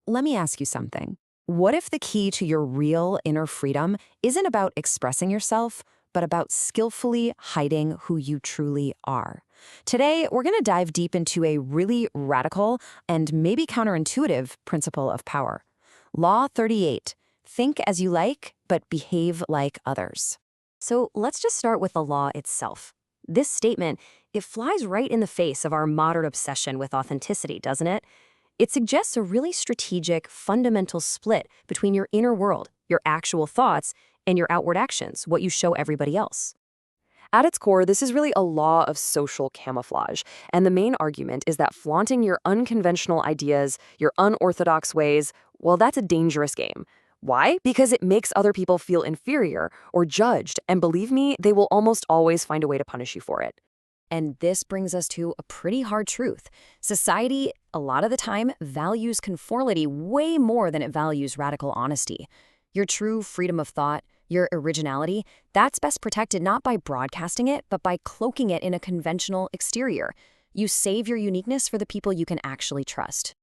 let me ask you something. What if the key to your real inner freedom isn't about expressing yourself, but about skillfully hiding who you truly are? Today, we're going to dive deep into a really radical and maybe counterintuitive principle of power. Law 38. Think as you like, but behave like others. So let's just start with the law itself. This statement, it flies right in the face of our modern obsession with authenticity, doesn't it? It suggests a really strategic, fundamental split between your inner world, your actual thoughts, and your outward actions, what you show everybody else. At its core, this is really a law of social camouflage, and the main argument is that flaunting your unconventional ideas, your unorthodox ways, well, that's a dangerous game. Why? Because it makes other people feel inferior or judged, and believe me, they will almost always find a way to punish you for it. And this brings us to a pretty hard truth. Society, a lot of the time, values conformity way more than it values radical honesty. Your true freedom of thought, your originality, that's best protected not by broadcasting it, but by cloaking it in a conventional exterior. You save your uniqueness for the people you can actually trust.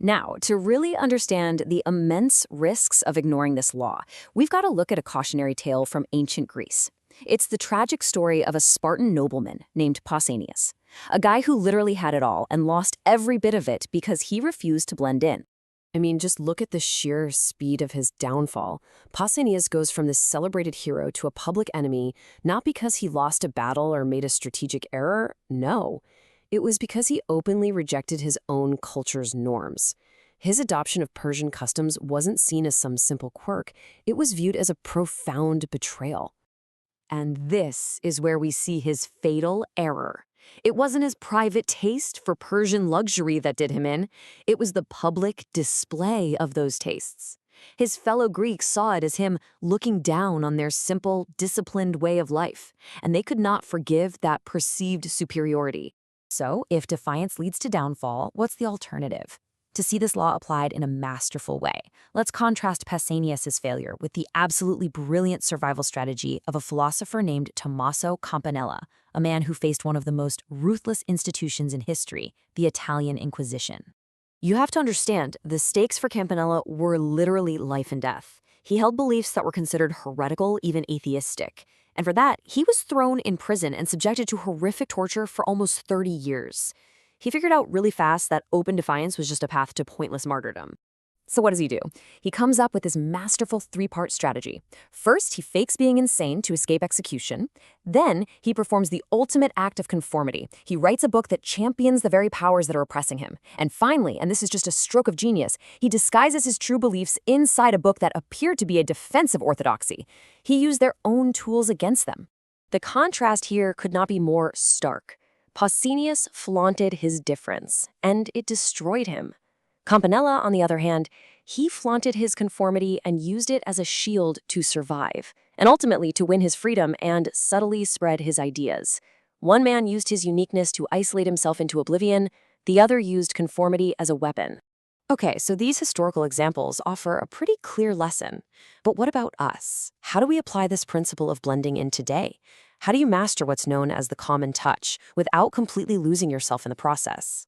Now, to really understand the immense risks of ignoring this law, we've got to look at a cautionary tale from ancient Greece. It's the tragic story of a Spartan nobleman named Pausanias, a guy who literally had it all and lost every bit of it because he refused to blend in. I mean, just look at the sheer speed of his downfall. Pausanias goes from this celebrated hero to a public enemy, not because he lost a battle or made a strategic error. No, it was because he openly rejected his own culture's norms. His adoption of Persian customs wasn't seen as some simple quirk. It was viewed as a profound betrayal. And this is where we see his fatal error. It wasn't his private taste for Persian luxury that did him in. It was the public display of those tastes. His fellow Greeks saw it as him looking down on their simple, disciplined way of life, and they could not forgive that perceived superiority. So, if defiance leads to downfall, what's the alternative? To see this law applied in a masterful way, let's contrast Pausanias' failure with the absolutely brilliant survival strategy of a philosopher named Tommaso Campanella, a man who faced one of the most ruthless institutions in history, the Italian Inquisition. You have to understand, the stakes for Campanella were literally life and death. He held beliefs that were considered heretical, even atheistic. And for that, he was thrown in prison and subjected to horrific torture for almost 30 years. He figured out really fast that open defiance was just a path to pointless martyrdom. So what does he do? He comes up with this masterful three-part strategy. First, he fakes being insane to escape execution. Then, he performs the ultimate act of conformity. He writes a book that champions the very powers that are oppressing him. And finally, and this is just a stroke of genius, he disguises his true beliefs inside a book that appeared to be a defense of orthodoxy. He used their own tools against them. The contrast here could not be more stark. Pausanias flaunted his difference, and it destroyed him. Campanella, on the other hand, he flaunted his conformity and used it as a shield to survive, and ultimately to win his freedom and subtly spread his ideas. One man used his uniqueness to isolate himself into oblivion, the other used conformity as a weapon. Okay, so these historical examples offer a pretty clear lesson. But what about us? How do we apply this principle of blending in today? How do you master what's known as the common touch without completely losing yourself in the process?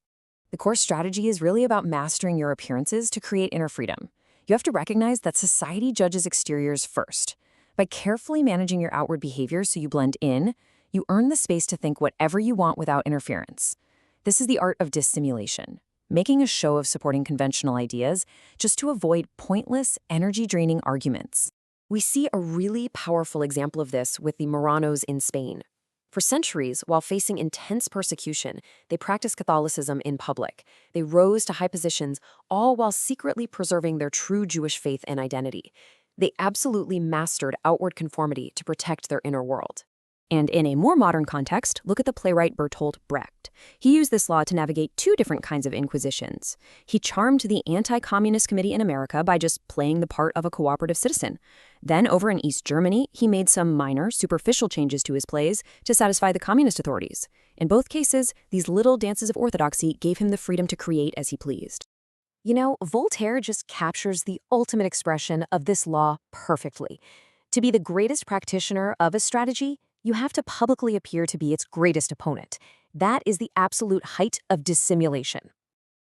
The core strategy is really about mastering your appearances to create inner freedom. You have to recognize that society judges exteriors first. By carefully managing your outward behavior so you blend in, you earn the space to think whatever you want without interference. This is the art of dissimulation, making a show of supporting conventional ideas just to avoid pointless, energy-draining arguments. We see a really powerful example of this with the Marranos in Spain. For centuries, while facing intense persecution, they practiced Catholicism in public. They rose to high positions, all while secretly preserving their true Jewish faith and identity. They absolutely mastered outward conformity to protect their inner world. And in a more modern context, look at the playwright Bertolt Brecht. He used this law to navigate two different kinds of inquisitions. He charmed the anti-communist committee in America by just playing the part of a cooperative citizen. Then, over in East Germany, he made some minor, superficial changes to his plays to satisfy the communist authorities. In both cases, these little dances of orthodoxy gave him the freedom to create as he pleased. You know, Voltaire just captures the ultimate expression of this law perfectly. To be the greatest practitioner of a strategy, you have to publicly appear to be its greatest opponent. That is the absolute height of dissimulation.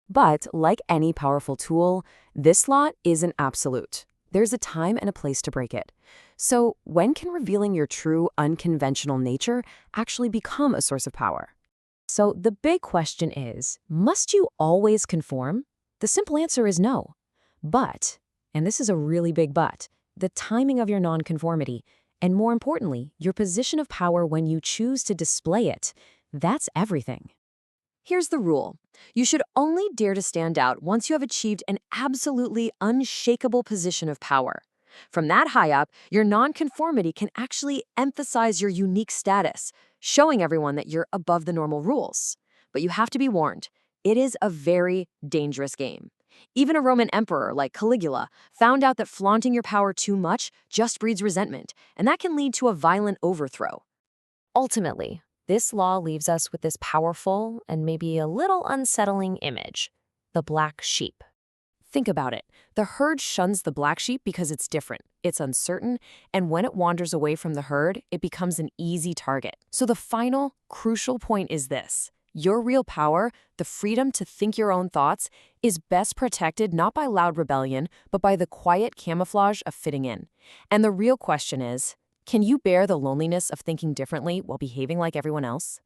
But like any powerful tool, this law isn't absolute. There's a time and a place to break it. So when can revealing your true unconventional nature actually become a source of power? So the big question is, must you always conform? The simple answer is no. But, and this is a really big but, the timing of your nonconformity, and more importantly, your position of power when you choose to display it, that's everything. Here's the rule. You should only dare to stand out once you have achieved an absolutely unshakable position of power. From that high up, your nonconformity can actually emphasize your unique status, showing everyone that you're above the normal rules. But you have to be warned, it is a very dangerous game. Even a Roman emperor like Caligula found out that flaunting your power too much just breeds resentment, and that can lead to a violent overthrow. Ultimately, this law leaves us with this powerful and maybe a little unsettling image: the black sheep. Think about it. The herd shuns the black sheep because it's different, it's uncertain, and when it wanders away from the herd, it becomes an easy target. So the final, crucial point is this: your real power, the freedom to think your own thoughts, is best protected not by loud rebellion, but by the quiet camouflage of fitting in. And the real question is, can you bear the loneliness of thinking differently while behaving like everyone else?